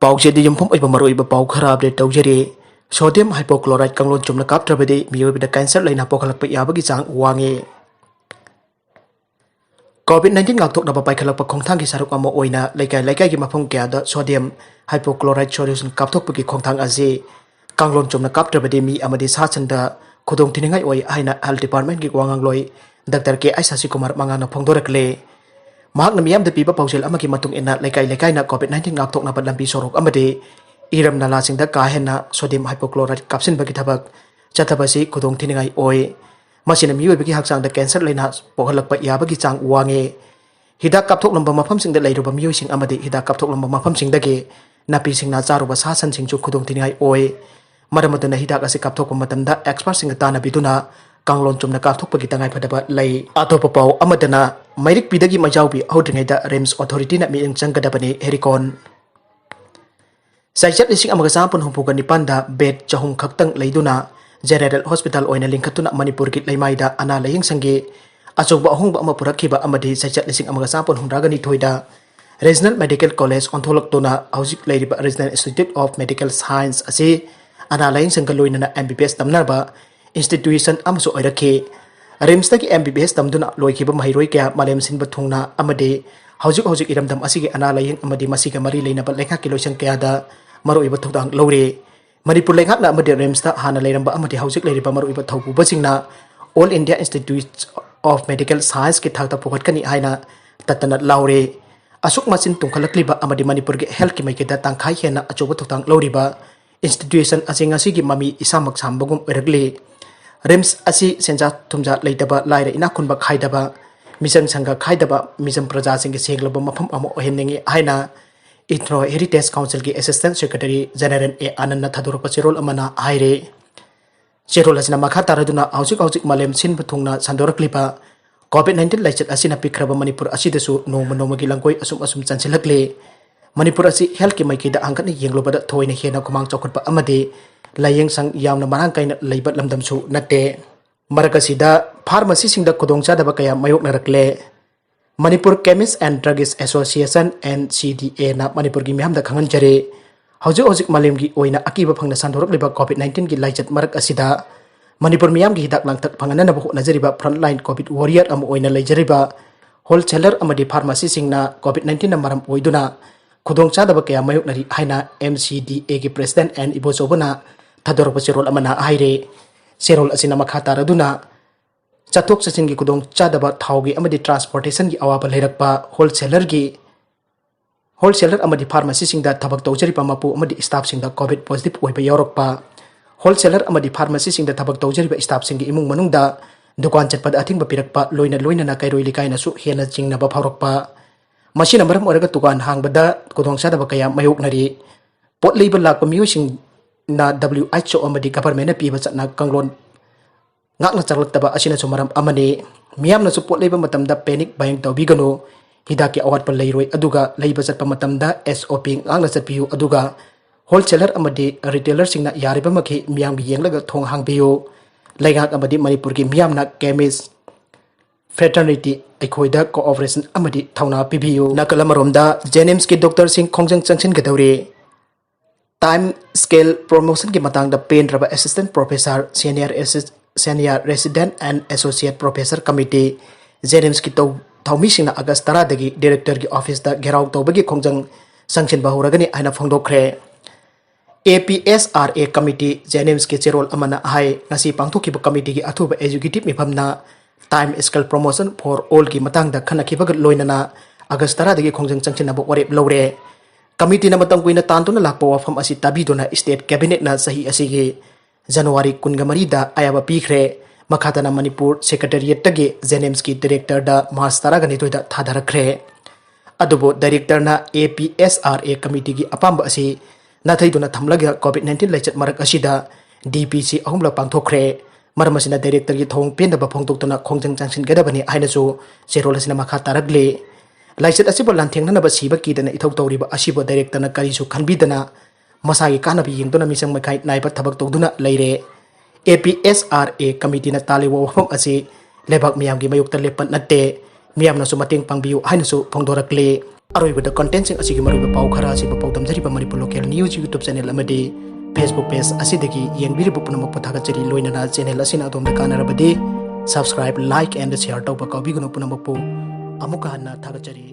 पाउचेदी यमफम ओइबा मरोइबा पाउ खरा update तौजरी sodium hypochlorite कंगलोन Chumna कापत्रबदी मियोबिदा cancer लाइना पोखलकपा याबगी चांग वांगे कोविड-19 ngakthoknaba paikhalakpa khongthang gi saruk ama oina laikai gi mafam kya sodium hypochlorite solution kapthokpagi khongthang aji kanglon chumna kaptrabadi mi amadi sachanda khudong thiningai oi aina health department gi wangang loi dr k aisasi kumar mangana phongdorakle mahakna miyam da piba pausel amagi matung ina laikai na covid-19 ngakthoknaba lambi sorok amadi iram nala singda ka hena sodium hypochlorite kapsin bagi thabak chathabasi khudong thiningai oi masina miyoibagi haksang da cancer laina pohalakpa yabagi chang wange hidak kapthok lamba mafam singda leiruba miyo sing amadi hidak kapthok lamba mafam singda ge napi singna charuba sasan singchu khudong tinai oi maramadana hidak ase kapthok matamda expert singa tana biduna kanglon chumna kapthok pagi tangai phadaba lei atopa pau amadana Meirikpidagi Meijaobi Houdringeida JNIMS authority na Mityeng Changgadabani herikon saichat lising amaga sampun humpuga nipanda bed chahung khaktang leiduna General Hospital oina lingkhatuna Manipur ki leimaida ana laying sangi achokba ahongba ama purakhiba amadi saichat lising amaga sampun humragani thoida Regional Medical College Sokhllakpa hojik leiriba Regional Institute of Medical Science ase ana laying sanga loinana MBBS tamnaba institution amso oirakhi RIMS tagi MBBS tamduna loikhiba mahiroi kya malem sinba thungna amadi hojik iramdam asigi ana laying amadi masiga mari leinaba lekha kiloisang kya da maroiba thodang lore Manipur Lengak na amadi RIMS ta hana leiramba amadi hojik leiriba maroiba thobu basingna All India Institute of Medical Science ki thakta pokhatkani haina tatana laure asuk masin tungkhalakliba amadi Manipur ge health ki maikeda tangkhai hena achoba thotang loriba institution asinga sigi mami isamak sambagum eragli RIMS asi senja thumja leitaba laira ina khunba khaidaba mission sangha khaidaba mission praja singi seglaba mafam amo ohenningi haina Ithro Heritage Council ki Assistant Secretary General A Ananda Thadurpa Cherol amana haire Cherol asina makha taraduna hojik malem sin buthungna sandoraklipa COVID-19 laichat asina pikraba Manipur asidasu nomagi langkoi asum chansilakle Manipur asi health ki maikida angkatni yenglobada thoina hena kumang chokotpa amade layeng sang yamna marang kaina leibat lamdamsu natte marakasida Farmacy singda Khudongchadaba Kaya Mayoknare Manipur Chemists and Druggist Association NCDA na Manipur gi mihamda khangan jare hojik malem gi oina akiba phangna sandorok leba COVID-19 gi laichat marak asida Manipur miyam gi hidak langtak phangana na bhu najariba frontline COVID warrior am oina leijariba wholesaler amadi pharmacy singna COVID-19 na maram oiduna Khudongchadaba Kaya Mayoknare haina MCDA gi president and ibosobana thadorpa serol amana haire serol asina makha taraduna chatok sachin gi Khudongchadaba thaugi amadi transportation gi awaba leirakpa wholesaler amadi pharmacy singda thabak tawjaripa mapu amadi staff singda covid positive oiba yorokpa wholesaler amadi pharmacy singda thabak tawjariba staff singi imung manungda dukan chatpad athingba pirakpa loina na kairoi likai na su hena jingnaba phawrokpa masina maram oraga tukan hangbada Khudongchadaba Kaya Mayoknare pot leiba lakpa miyosing na WHO amadi government na piba chatna kanglon ngakna charlaktaba asina sumaram amane miyamna su pot leiba matamda panic buying tawbigano hidaki awatpa leiroi aduga leiba chatpa matamda SOP ngakna chatpiu aduga wholesaler amadi retailer singna yariba makhi miyamgi yenglaga thong hangbiyo laigak amadi Manipur gi miyamna chemist fraternity aikhoida cooperation amadi thauna pibiyo nakalamaromda JNIMS ki Dr. Singh Khongjang chngsingadouri time scale promotion ki matangda pen raba assistant professor senior resident and associate professor committee JNIMS ki thaumi singna August 10 dagi director ki office da gherau tawbagi Khongjang sanction bahuragani aina phongdokre APSRA committee JNIMS ki cherol amana hai ngasi pangthokiba committee ki athuba executive mifamna time scale promotion for all ki matangda khanakhibaga loinana August 10 dagi Khongjang sanction abo warep lore committee na matang kuina tantuna lakpa wafam asi tabidona state cabinet na sahi asigi January 13 da ayaba pikre makhatana Manipur secretariat tagi JNIMS ki director da March 12 da thadarakre adubo director na APSRA committee gi apamba asi nathaiduna thamlaga COVID-19 laichat marak asida DPC ahumla pangthokre maramasina director gi thong pendaba phongtoktuna Khongjang Changgadabani ainasu serolasina makha taragle laichat asibo lanthengna na basiba kidana ithau tawriba asibo director na karisu khanbidana masagi kanabi yengduna misang makai naiba thabak tawduna leire APSRA committee na taliwa wafam asi lebak miyam gi mayokta lepan natte miyam na su mating pangbiu hainasu phongdorakle अरोइबदा content सिंग असिगी मरुबा पाउ खरा असि पाउ दमजरिबा Manipur local news YouTube channel अमदि फेसबुक पेज असिदगी येंगबिरिबु पुनमक पथागचरी लोइनना चैनल असिना अदोमदा कानारबदि सब्सक्राइब लाइक एंड शेयर तौबा काबिगुनो पुनमकपु अमुका हन्ना थागचरी।